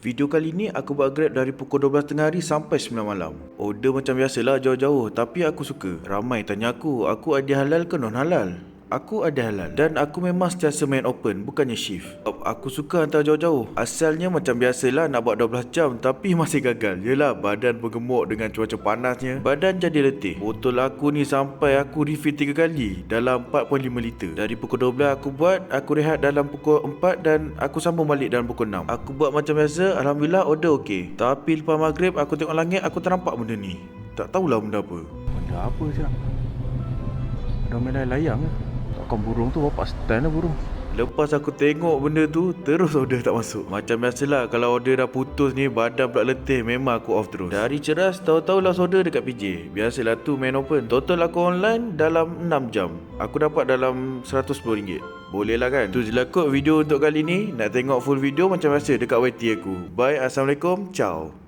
Video kali ni aku buat Grab dari pukul 12 tengah hari sampai 9 malam. Order macam biasalah jauh-jauh, tapi aku suka. Ramai tanya aku ada halal ke non halal? Aku ada halal dan aku memang sentiasa main open, bukannya shift. Aku suka hantar jauh-jauh. Asalnya macam biasalah nak buat 12 jam tapi masih gagal. Yelah, badan bergemuk dengan cuaca panasnya. Badan jadi letih. Botol aku ni sampai aku refill 3 kali dalam 4.5 liter. Dari pukul 12 aku buat, aku rehat dalam pukul 4 dan aku sambung balik dalam pukul 6. Aku buat macam biasa, alhamdulillah order okey. Tapi lepas maghrib aku tengok langit, aku ternampak benda ni. Tak tahulah benda apa. Benda apa siap? Ada main layang ke? Takkan burung tu bapak stand lah burung. Lepas aku tengok benda tu, terus order tak masuk. Macam biasalah, kalau order dah putus ni, badan pula letih, memang aku off terus. Dari ceras, tahu-tahu last order dekat PJ. Biasalah tu main open. Total aku online dalam 6 jam. Aku dapat dalam RM110. Boleh lah kan? Tu je lah kot video untuk kali ni. Nak tengok full video macam biasa dekat YT aku. Bye, Assalamualaikum, ciao.